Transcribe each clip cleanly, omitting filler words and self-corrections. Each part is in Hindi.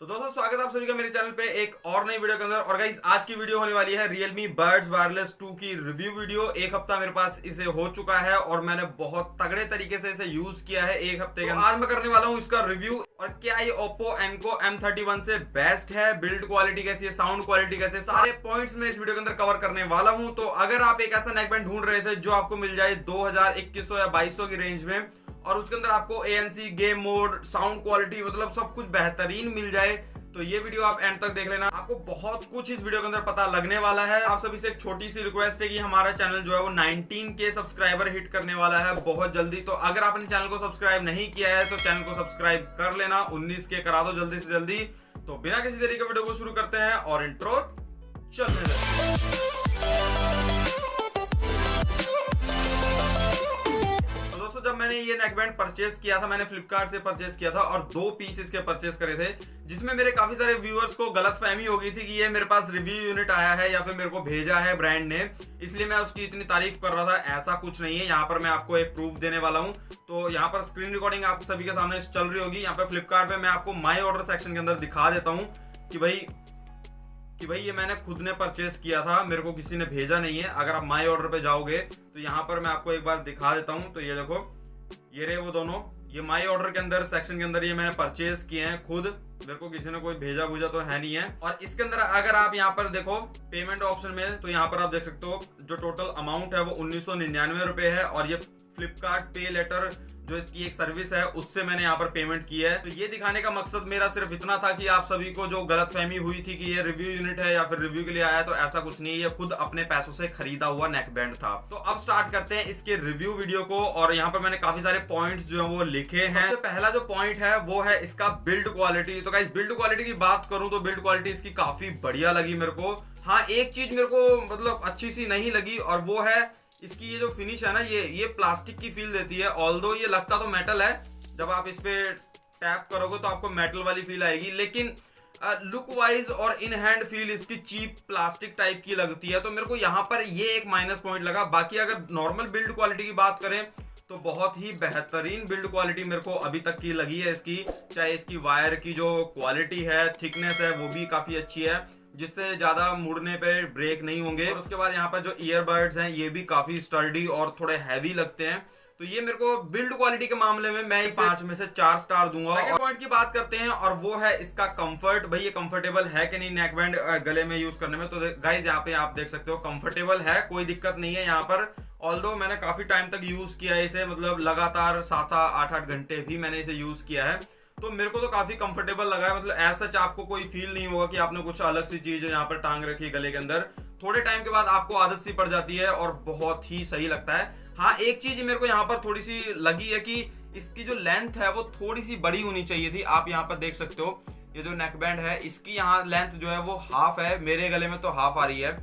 तो दोस्तों स्वागत है आप सभी का मेरे चैनल पे एक और नई वीडियो के अंदर। और गाइस आज की वीडियो होने वाली है Realme Buds Wireless 2 की रिव्यू वीडियो। एक हफ्ता मेरे पास इसे हो चुका है और मैंने बहुत तगड़े तरीके से इसे यूज किया है एक हफ्ते के अंदर। आज मैं करने वाला हूँ इसका रिव्यू और क्या ये Oppo Enco M31 से बेस्ट है, बिल्ड क्वालिटी कैसी है, साउंड क्वालिटी कैसे, सारे पॉइंट्स में इस वीडियो के अंदर कवर करने वाला हूँ। तो अगर आप एक ऐसा नेकबैंड ढूंढ रहे थे जो आपको मिल जाए 2000, 2100 या 2200 की रेंज में और उसके अंदर आपको ANC, game mode, sound quality मतलब सब कुछ बेहतरीन मिल जाए, तो ये वीडियो आप एंड तक देख लेना। आपको बहुत कुछ इस वीडियो के अंदर पता लगने वाला है। आप सभी से एक छोटी सी रिक्वेस्ट है कि हमारा चैनल जो है वो 19K सब्सक्राइबर हिट करने वाला है बहुत जल्दी। तो अगर आपने चैनल को सब्सक्राइब नहीं किया है तो चैनल को सब्सक्राइब कर लेना, 19K करा दो जल्दी से जल्दी। तो बिना किसी देरी के वीडियो को शुरू करते हैं और इंट्रो चलने देते हैं। जब मैंने ये नेकबैंड परचेस किया था, मैंने फ्लिपकार्ट से परचेस किया था और 2 पीस इसके परचेस करे थे, जिसमें मेरे काफी सारे व्यूअर्स को गलतफहमी हो गई थी कि ये मेरे पास रिव्यू यूनिट आया है या फिर मेरे को भेजा है ब्रांड ने, इसलिए मैं उसकी इतनी तारीफ कर रहा था। ऐसा कुछ नहीं है। यहाँ पर मैं आपको एक प्रूफ देने वाला हूँ। तो यहाँ पर स्क्रीन रिकॉर्डिंग आप सभी के सामने चल रही होगी। यहाँ पर फ्लिपकार्ट पे मैं आपको माई ऑर्डर सेक्शन के अंदर दिखा देता हूँ कि भाई ये मैंने खुद ने परचेस किया था, मेरे को किसी ने भेजा नहीं है। अगर आप माई ऑर्डर पे जाओगे तो यहाँ पर मैं आपको एक बार दिखा देता हूँ। तो ये देखो, ये रहे वो दोनों, ये माई ऑर्डर के अंदर सेक्शन के अंदर ये मैंने परचेस किए हैं खुद, मेरे को किसी ने कोई भेजा भूजा तो है नहीं है। और इसके अंदर अगर आप यहाँ पर देखो पेमेंट ऑप्शन में, तो यहाँ पर आप देख सकते हो जो टोटल अमाउंट है वो 1999 रुपए है। और ये फ्लिपकार्ट पे लेटर जो इसकी एक सर्विस है उससे मैंने यहाँ पर पेमेंट की है। तो ये दिखाने का मकसद मेरा सिर्फ इतना था कि आप सभी को जो गलतफहमी हुई थी कि ये रिव्यू यूनिट है या फिर रिव्यू के लिए आया है, तो ऐसा कुछ नहीं है। ये खुद अपने पैसों से खरीदा हुआ नेकबैंड था। तो अब स्टार्ट करते हैं इसके रिव्यू वीडियो को। और यहाँ पर मैंने काफी सारे पॉइंट्स जो है वो लिखे हैं। सबसे पहला जो पॉइंट है वो है इसका बिल्ड क्वालिटी। तो गाइस बिल्ड क्वालिटी की बात करूं तो बिल्ड क्वालिटी इसकी काफी बढ़िया लगी मेरे को। हाँ, एक चीज मेरे को मतलब अच्छी सी नहीं लगी और वो है इसकी ये जो फिनिश है ना, ये प्लास्टिक की फील देती है। ऑल्दो ये लगता तो मेटल है, जब आप इस पे टैप करोगे तो आपको मेटल वाली फील आएगी, लेकिन लुक वाइज और इन हैंड फील इसकी चीप प्लास्टिक टाइप की लगती है। तो मेरे को यहाँ पर ये एक माइनस पॉइंट लगा। बाकी अगर नॉर्मल बिल्ड क्वालिटी की बात करें तो बहुत ही बेहतरीन बिल्ड क्वालिटी मेरे को अभी तक की लगी है इसकी। चाहे इसकी वायर की जो क्वालिटी है, थिकनेस है, वो भी काफी अच्छी है, जिससे ज्यादा मुड़ने पे ब्रेक नहीं होंगे। और उसके बाद यहाँ पर जो ईयरबड्स हैं ये भी काफी स्टर्डी और थोड़े हैवी लगते हैं। तो ये मेरे को बिल्ड क्वालिटी के मामले में मैं 5 में से 4 स्टार दूंगा। सेकंड पॉइंट की बात करते हैं और वो है इसका कंफर्ट। भाई ये कंफर्टेबल है कि नहीं नेकबैंड गले में यूज करने में? तो गाइज यहाँ पे आप देख सकते हो कंफर्टेबल है, कोई दिक्कत नहीं है यहाँ पर। ऑल्दो मैंने काफी टाइम तक यूज किया है इसे, मतलब लगातार 7-8 घंटे भी मैंने इसे यूज किया है, तो मेरे को तो काफी कंफर्टेबल लगा है। मतलब ऐसा सच आपको कोई फील नहीं होगा कि आपने कुछ अलग सी चीज यहाँ पर टांग रखी है गले के अंदर। थोड़े टाइम के बाद आपको आदत सी पड़ जाती है और बहुत ही सही लगता है। हाँ, एक चीज मेरे को यहाँ पर थोड़ी सी लगी है कि इसकी जो लेंथ है वो थोड़ी सी बड़ी होनी चाहिए थी। आप यहाँ पर देख सकते हो ये जो नेकबैंड है इसकी यहाँ लेंथ जो है वो हाफ है, मेरे गले में तो हाफ आ रही है।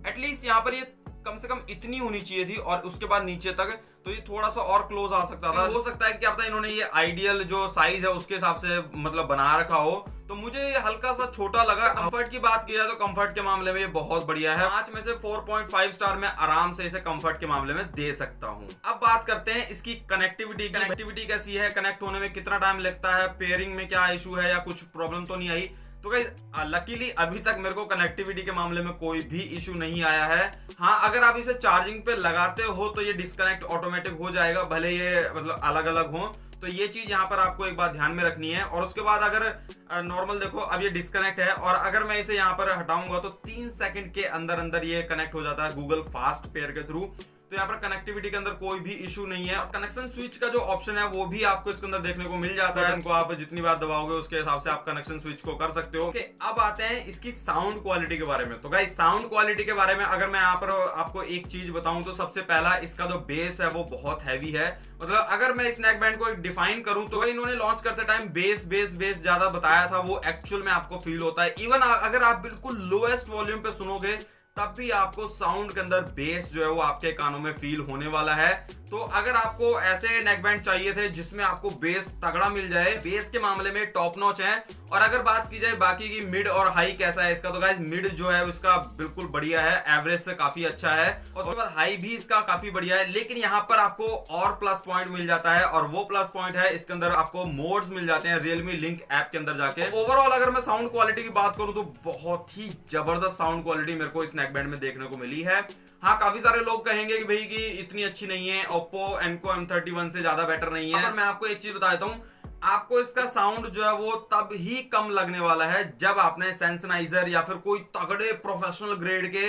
एटलीस्ट यहाँ पर ये कम से कम इतनी होनी चाहिए थी और उसके बाद नीचे तक तो ये थोड़ा सा और क्लोज आ सकता था। हो सकता है कि क्या पता इन्होंने ये आइडियल जो साइज है उसके हिसाब से मतलब बना रखा हो, तो मुझे ये हल्का सा छोटा लगा। कंफर्ट की बात की जाए तो कंफर्ट के मामले में ये बहुत बढ़िया है। 5 में से 4.5 स्टार में आराम से इसे कंफर्ट के मामले में दे सकता हूँ। अब बात करते हैं इसकी कनेक्टिविटी कैसी है, कनेक्ट होने में कितना टाइम लगता है, पेयरिंग में क्या इशू है या कुछ प्रॉब्लम तो नहीं आई? तो गाइस लकीली अभी तक मेरे को कनेक्टिविटी के मामले में कोई भी इशू नहीं आया है। हाँ, अगर आप इसे चार्जिंग पे लगाते हो तो ये डिस्कनेक्ट ऑटोमेटिक हो जाएगा, भले ये मतलब अलग अलग हो। तो ये चीज यहाँ पर आपको एक बात ध्यान में रखनी है। और उसके बाद अगर नॉर्मल देखो, अब ये डिस्कनेक्ट है और अगर मैं इसे यहाँ पर हटाऊंगा तो 3 सेकंड के अंदर अंदर ये कनेक्ट हो जाता है गूगल फास्ट पेयर के थ्रू। तो यहाँ पर कनेक्टिविटी के अंदर कोई भी इशू नहीं है। कनेक्शन स्विच का जो ऑप्शन है वो भी आपको इसके अंदर देखने को मिल जाता है। इनको आप जितनी बार दबाओगे उसके हिसाब से आप कनेक्शन स्विच को कर सकते हो। अब आते हैं इसकी साउंड क्वालिटी के बारे में। तो गाइस साउंड क्वालिटी के बारे में अगर मैं यहाँ पर आपको एक चीज बताऊं तो सबसे पहला इसका जो बेस है वो बहुत हैवी है। मतलब अगर मैं इस नेकबैंड को डिफाइन करूं तो इन्होंने लॉन्च करते टाइम बेस ज्यादा बताया था, वो एक्चुअल में आपको फील होता है। इवन अगर आप बिल्कुल लोएस्ट वॉल्यूम पे सुनोगे तब भी आपको साउंड के अंदर बेस जो है वो आपके कानों में फील होने वाला है। तो अगर आपको ऐसे नेकबैंड चाहिए थे जिसमें आपको बेस तगड़ा मिल जाए, बेस के मामले में टॉप नॉच है। और अगर बात की जाए बाकी की मिड और हाई कैसा है इसका, तो गाइस मिड जो है उसका बिल्कुल बढ़िया है, एवरेज से काफी अच्छा है। और उसके बाद हाई भी इसका काफी बढ़िया है। लेकिन यहाँ पर आपको और प्लस पॉइंट मिल जाता है, और वो प्लस पॉइंट है इसके अंदर आपको मोड्स मिल जाते हैं Realme Link ऐप के अंदर जाके। ओवरऑल अगर मैं साउंड क्वालिटी की बात करूं तो बहुत ही जबरदस्त साउंड क्वालिटी मेरे को इस नेकबैंड में देखने को मिली है। हाँ, काफी सारे लोग कहेंगे कि भाई कि इतनी अच्छी नहीं है, Oppo Enco M31 से ज्यादा बेटर नहीं है। पर मैं आपको एक चीज बता देता हूँ, आपको इसका साउंड जो है वो तब ही कम लगने वाला है जब आपने सेंसनाइजर या फिर कोई तगड़े प्रोफेशनल ग्रेड के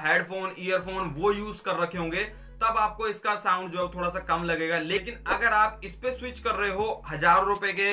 हेडफोन, ईयरफोन वो यूज कर रखे होंगे, तब आपको इसका साउंड जो है थोड़ा सा कम लगेगा। लेकिन अगर आप इस पे स्विच कर रहे हो 1000 रुपए के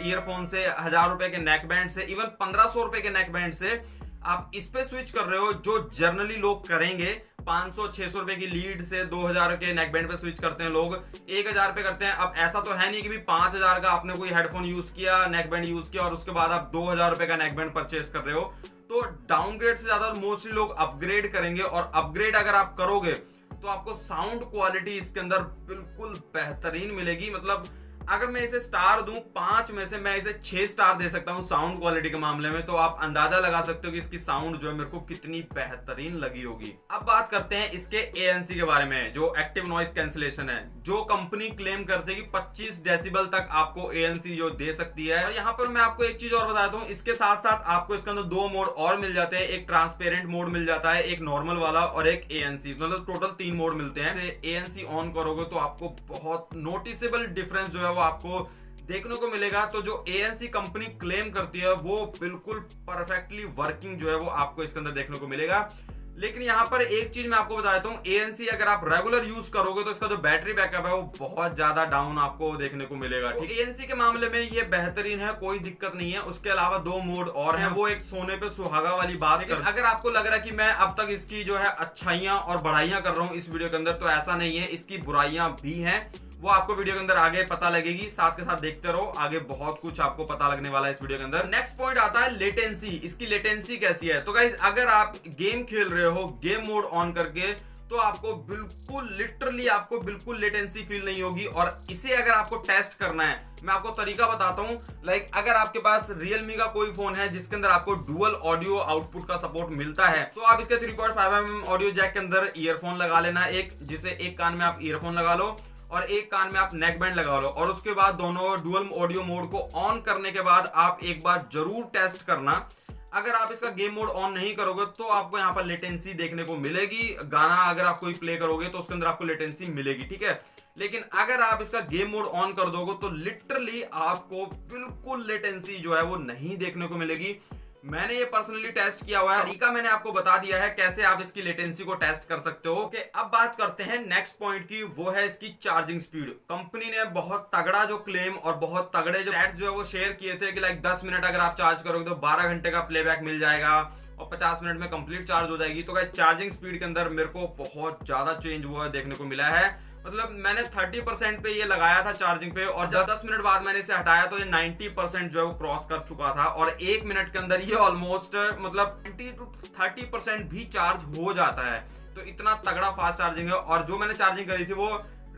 ईयरफोन से, 1000 रुपए के नेकबैंड से, इवन 1500 रुपए के नेकबैंड से आप इस पे स्विच कर रहे हो, जो जनरली लोग करेंगे 500-600 रुपए की लीड से 2000 के नेकबैंड पे स्विच करते हैं लोग, 1000 पे करते हैं। अब ऐसा तो है नहीं कि भी 5000 का आपने कोई हेडफोन यूज किया, नेकबैंड यूज किया और उसके बाद आप 2000 रुपए का नेकबैंड परचेस कर रहे हो। तो डाउनग्रेड से ज्यादा मोस्टली लोग अपग्रेड करेंगे, और अपग्रेड अगर आप करोगे तो आपको साउंड क्वालिटी इसके अंदर बिल्कुल बेहतरीन मिलेगी। मतलब अगर मैं इसे स्टार दूं 5 में से, मैं इसे 6 स्टार दे सकता हूं साउंड क्वालिटी के मामले में। तो आप अंदाजा लगा सकते हो कि इसकी साउंड जो है मेरे को कितनी बेहतरीन लगी होगी। अब बात करते हैं इसके ANC के बारे में, जो एक्टिव नॉइस कैंसिलेशन है, जो कंपनी क्लेम करती है कि 25 डेसिबल तक आपको ANC जो दे सकती है। और यहाँ पर मैं आपको एक चीज और बताता हूँ, इसके साथ साथ आपको इसके अंदर 2 मोड और मिल जाते हैं। एक ट्रांसपेरेंट मोड मिल जाता है, एक नॉर्मल वाला, और एक ANC, मतलब टोटल 3 मोड मिलते हैं। ANC ऑन करोगे तो आपको बहुत नोटिसेबल डिफरेंस जो है आपको देखने को मिलेगा। तो जो ANC कंपनी क्लेम करती है वो बिल्कुल परफेक्टली वर्किंग जो है वो आपको इसके अंदर देखने को मिलेगा। लेकिन यहाँ पर एक चीज मैं आपको बता देता हूँ, ANC अगर आप रेगुलर यूज करोगे तो इसका जो बैटरी बैकअप है वो बहुत ज्यादा डाउन आपको देखने को मिलेगा। ठीक है, ANC के मामले में ये बेहतरीन है, कोई दिक्कत नहीं है। उसके अलावा 2 मोड और हैं, वो एक सोने पे सुहागा वाली बात है। अगर आपको लग रहा है कि मैं अब तक इसकी जो है अच्छाइयां और बढ़ाइयां कर रहा हूँ इस वीडियो के अंदर, तो ऐसा नहीं है, इसकी बुराइयां भी हैं, वो आपको वीडियो के अंदर आगे पता लगेगी। साथ के साथ देखते रहो, आगे बहुत कुछ आपको पता लगने वाला है इस वीडियो के अंदर। नेक्स्ट पॉइंट आता है लेटेंसी। इसकी लेटेंसी कैसी है? तो गाइस अगर आप गेम खेल रहे हो गेम मोड ऑन करके, तो आपको बिल्कुल लिटरली आपको बिल्कुल लेटेंसी फील नहीं होगी। और इसे अगर आपको टेस्ट करना है, मैं आपको तरीका बताता हूं। लाइक अगर आपके पास Realme का कोई फोन है जिसके अंदर आपको डुअल ऑडियो आउटपुट का सपोर्ट मिलता है, तो आप इसके 3.5mm ऑडियो जैक के अंदर ईयरफोन लगा लेना, एक जिसे एक कान में आप ईयरफोन लगा लो और एक कान में आप नेकबैंड लगा लो। और उसके बाद दोनों डुअल ऑडियो मोड को ऑन करने के बाद आप एक बार जरूर टेस्ट करना। अगर आप इसका गेम मोड ऑन नहीं करोगे तो आपको यहाँ पर लेटेंसी देखने को मिलेगी। गाना अगर आप कोई प्ले करोगे तो उसके अंदर आपको लेटेंसी मिलेगी, ठीक है। लेकिन अगर आप इसका गेम मोड ऑन कर दोगे तो लिटरली आपको बिल्कुल लेटेंसी जो है वो नहीं देखने को मिलेगी। मैंने ये पर्सनली टेस्ट किया हुआ है, तरीका मैंने आपको बता दिया है कैसे आप इसकी लेटेंसी को टेस्ट कर सकते हो। कि अब बात करते हैं नेक्स्ट पॉइंट की, वो है इसकी चार्जिंग स्पीड। कंपनी ने बहुत तगड़ा जो क्लेम और बहुत तगड़े जो स्टैट्स जो है वो शेयर किए थे कि लाइक 10 मिनट अगर आप चार्ज करोगे तो 12 घंटे का प्लेबैक मिल जाएगा और 50 मिनट में कंप्लीट चार्ज हो जाएगी। तो गाइस चार्जिंग स्पीड के अंदर मेरे को बहुत ज्यादा चेंज हुआ देखने को मिला है। मतलब मैंने 30% पे ये लगाया था चार्जिंग पे, और 10 मिनट बाद मैंने इसे हटाया तो ये 90% जो है वो क्रॉस कर चुका था। और 1 मिनट के अंदर ये ऑलमोस्ट मतलब 20 to 30% भी चार्ज हो जाता है। तो इतना तगड़ा फास्ट चार्जिंग है। और जो मैंने चार्जिंग करी थी वो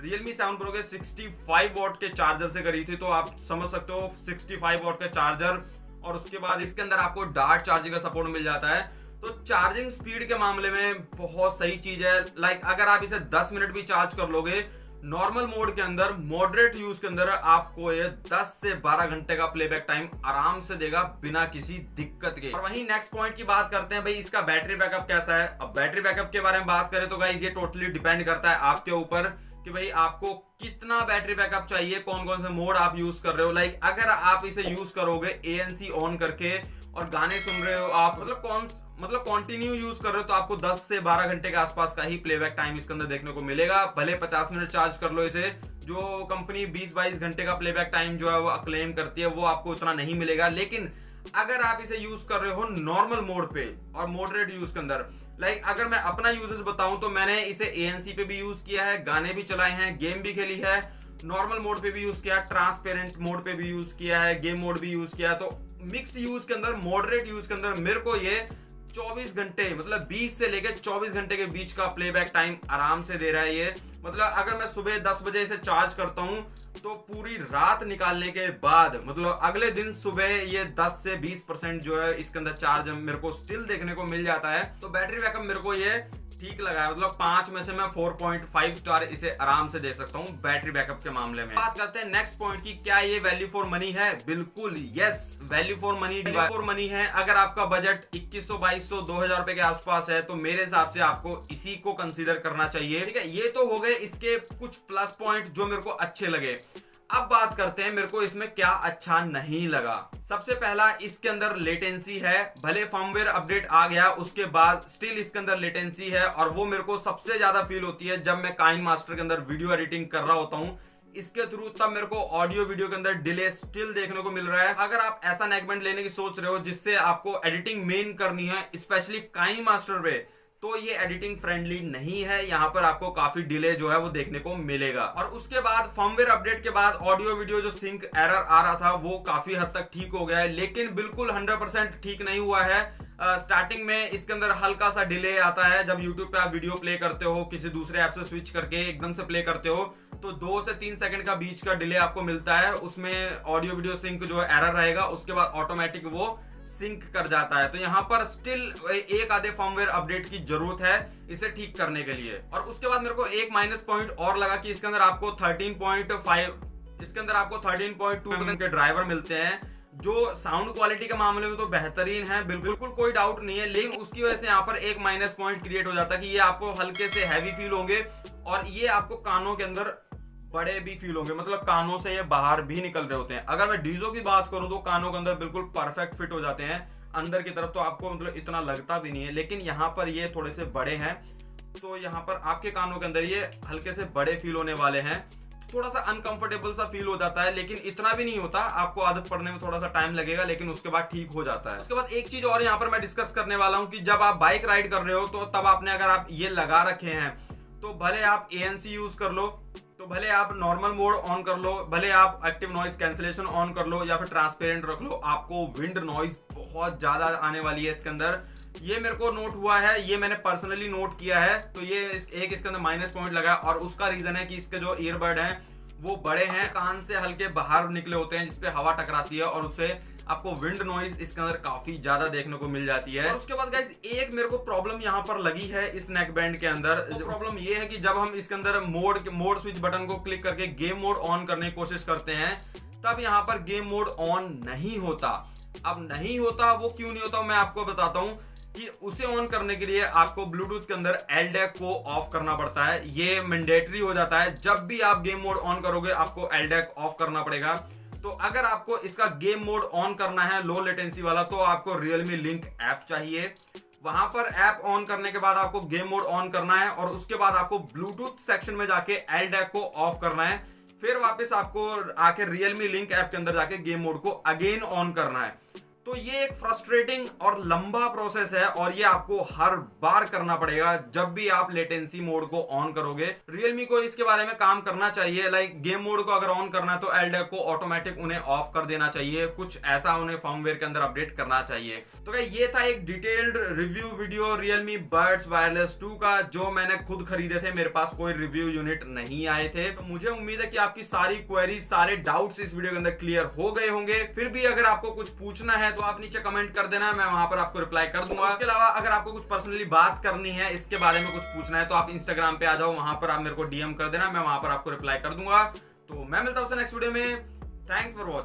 Realme 7 Pro के 65 वॉट के चार्जर से करी थी। तो आप समझ सकते हो 65 वॉट का चार्जर, और उसके बाद इसके अंदर आपको डार्ट चार्जिंग का सपोर्ट मिल जाता है। तो चार्जिंग स्पीड के मामले में बहुत सही चीज है। लाइक अगर आप इसे 10 मिनट भी चार्ज कर लोगे नॉर्मल मोड के अंदर, मॉडरेट यूज के अंदर, आपको ये 10 से 12 घंटे का प्लेबैक टाइम आराम से देगा बिना किसी दिक्कत के। और वहीं नेक्स्ट पॉइंट की बात करते हैं, भाई इसका बैटरी बैकअप कैसा है। अब बैटरी बैकअप के बारे में बात करें तो गाइस ये टोटली डिपेंड करता है आपके ऊपर कि भाई आपको कितना बैटरी बैकअप चाहिए, कौन कौन से मोड आप यूज कर रहे हो। लाइक अगर आप इसे यूज करोगे ANC ऑन करके और गाने सुन रहे हो आप, मतलब कंटिन्यू यूज कर रहे हो, तो आपको 10 से 12 घंटे के आसपास का ही प्लेबैक टाइम इसके अंदर देखने को मिलेगा। भले 50 मिनट चार्ज कर लो इसे, जो कंपनी 20-22 घंटे का प्लेबैक टाइम जो है वो क्लेम करती है वो आपको उतना नहीं मिलेगा। लेकिन अगर आप इसे यूज कर रहे हो नॉर्मल मोड पे और मॉडरेट यूज के अंदर, लाइक अगर मैं अपना यूजेस बताऊं तो मैंने इसे ANC पे भी यूज किया है, गाने भी चलाए हैं, गेम भी खेली है, नॉर्मल मोड पे भी यूज किया, ट्रांसपेरेंट मोड पे भी यूज किया है, गेम मोड भी यूज किया है। तो मिक्स यूज के अंदर, मॉडरेट यूज के अंदर मेरे को ये 24 घंटे मतलब 20 से लेकर 24 घंटे के बीच का प्लेबैक टाइम आराम से दे रहा है ये। मतलब अगर मैं सुबह 10 बजे से चार्ज करता हूँ तो पूरी रात निकालने के बाद मतलब अगले दिन सुबह ये 10 से 20% जो है इसके अंदर चार्ज मेरे को स्टिल देखने को मिल जाता है। तो बैटरी बैकअप मेरे को ये ठीक लगा है, मतलब 5 में से मैं 4.5 स्टार इसे आराम से दे सकता हूँ बैटरी बैकअप के मामले में। बात करते हैं नेक्स्ट पॉइंट की, क्या ये वैल्यू फॉर मनी है? बिल्कुल यस, वैल्यू फॉर मनी है। अगर आपका बजट 2100, 2200, 2000 रुपए के आसपास है तो मेरे हिसाब से आपको इसी को कंसीडर करना चाहिए। ठीक है, ये तो हो गए इसके कुछ प्लस पॉइंट जो मेरे को अच्छे लगे। अब बात करते हैं मेरे को इसमें क्या अच्छा नहीं लगा। सबसे पहला, इसके अंदर लेटेंसी है। भले फर्मवेयर अपडेट आ गया उसके बाद स्टिल इसके अंदर लेटेंसी है, और वो मेरे को सबसे ज्यादा फील होती है जब मैं काइनमास्टर के अंदर वीडियो एडिटिंग कर रहा होता हूँ इसके थ्रू, तब मेरे को ऑडियो वीडियो के अंदर डिले स्टिल देखने को मिल रहा है। अगर आप ऐसा नेकबैंड लेने की सोच रहे हो जिससे आपको एडिटिंग मेन करनी है स्पेशली काइनमास्टर पे, तो ये एडिटिंग फ्रेंडली नहीं है। यहाँ पर आपको काफी डिले जो है वो देखने को मिलेगा। और उसके बाद फर्मवेयर अपडेट के बाद ऑडियो वीडियो जो सिंक एरर आ रहा था वो काफी हद तक ठीक हो गया है, लेकिन बिल्कुल 100% ठीक नहीं हुआ है। स्टार्टिंग में इसके अंदर हल्का सा डिले आता है जब YouTube पे आप वीडियो प्ले करते हो, किसी दूसरे ऐप से स्विच करके एकदम से प्ले करते हो तो 2 से 3 सेकंड का बीच का डिले आपको मिलता है। उसमें ऑडियो वीडियो सिंक जो एरर रहेगा, उसके बाद ऑटोमेटिक वो सिंक कर जाता है। तो यहाँ पर स्टिल एक आधे फर्मवेयर अपडेट की जरूरत है इसे ठीक करने के लिए। और उसके बाद मेरे को एक माइनस पॉइंट और लगा कि इसके अंदर आपको 13.2 के ड्राइवर मिलते हैं जो साउंड क्वालिटी के मामले में तो बेहतरीन है, बिल्कुल कोई डाउट नहीं है, लेकिन उसकी वजह से यहाँ पर एक माइनस पॉइंट क्रिएट हो जाता है कि ये आपको हल्के से हैवी फील होंगे और ये आपको कानों के अंदर बड़े भी फील होंगे, मतलब कानों से ये बाहर भी निकल रहे होते हैं। अगर मैं डीजो की बात करूं तो कानों के अंदर बिल्कुल परफेक्ट फिट हो जाते हैं, अंदर की तरफ तो आपको मतलब इतना लगता भी नहीं है, लेकिन यहाँ पर ये थोड़े से बड़े हैं तो यहाँ पर आपके कानों के अंदर ये हल्के से बड़े फील होने वाले हैं। थोड़ा सा अनकंफर्टेबल सा फील हो जाता है, लेकिन इतना भी नहीं होता, आपको आदत पड़ने में थोड़ा सा टाइम लगेगा, लेकिन उसके बाद ठीक हो जाता है। उसके बाद एक चीज और यहाँ पर मैं डिस्कस करने वाला हूँ कि जब आप बाइक राइड कर रहे हो तो तब आपने अगर आप ये लगा रखे हैं तो भले आप ANC यूज कर लो, तो भले आप नॉर्मल मोड ऑन कर लो, भले आप एक्टिव नॉइज कैंसिलेशन ऑन कर लो या फिर ट्रांसपेरेंट रख लो, आपको विंड नॉइज बहुत ज्यादा आने वाली है इसके अंदर। ये मेरे को नोट हुआ है, ये मैंने पर्सनली नोट किया है, तो ये इसके अंदर माइनस पॉइंट लगा। और उसका रीजन है कि इसके जो ईयरबड हैं वो बड़े हैं, कान से हल्के बाहर निकले होते हैं जिसपे हवा टकराती है और उससे आपको विंड नॉइज इसके अंदर काफी ज्यादा देखने को मिल जाती है। और उसके बाद गाइस एक मेरे को प्रॉब्लम यहाँ पर लगी है इस नेक बैंड के अंदर। प्रॉब्लम ये है कि जब हम इसके अंदर मोड स्विच बटन को क्लिक करके गेम मोड ऑन करने की कोशिश करते हैं तब यहाँ पर गेम मोड ऑन नहीं होता। अब नहीं होता, वो क्यों नहीं होता मैं आपको बताता हूँ कि उसे ऑन करने के लिए आपको ब्लूटूथ के अंदर LDAC को ऑफ करना पड़ता है। ये मैंडेटरी हो जाता है, जब भी आप गेम मोड ऑन करोगे आपको LDAC ऑफ करना पड़ेगा। तो अगर आपको इसका गेम मोड ऑन करना है लो लेटेंसी वाला तो आपको Realme Link ऐप चाहिए। वहां पर ऐप ऑन करने के बाद आपको गेम मोड ऑन करना है और उसके बाद आपको ब्लूटूथ सेक्शन में जाके LDAC को ऑफ करना है, फिर वापस आपको आके Realme Link ऐप के अंदर जाके गेम मोड को अगेन ऑन करना है। तो ये एक फ्रस्ट्रेटिंग और लंबा प्रोसेस है और ये आपको हर बार करना पड़ेगा जब भी आप लेटेंसी मोड को ऑन करोगे। Realme को इसके बारे में काम करना चाहिए, लाइक गेम मोड को अगर ऑन करना है तो LDAC को ऑटोमेटिक उन्हें ऑफ कर देना चाहिए, कुछ ऐसा उन्हें फर्मवेयर के अंदर अपडेट करना चाहिए। तो क्या ये था एक detailed review video Realme Buds Wireless 2 का, जो मैंने खुद खरीदे थे, मेरे पास कोई रिव्यू यूनिट नहीं आए थे। तो मुझे उम्मीद है कि आपकी सारी क्वेरीज, सारे डाउट्स इस वीडियो के अंदर क्लियर हो गए होंगे। फिर भी अगर आपको कुछ पूछना है तो आप नीचे कमेंट कर देना, मैं वहां पर आपको रिप्लाई कर दूंगा। इसके अलावा अगर आपको कुछ पर्सनली बात करनी है, इसके बारे में कुछ पूछना है, तो आप इंस्टाग्राम पे आ जाओ, वहां पर आप मेरे को DM कर देना, मैं वहां पर आपको रिप्लाई कर दूंगा। तो मैं मिलता हूं नेक्स्ट वीडियो में। Thanks for watching.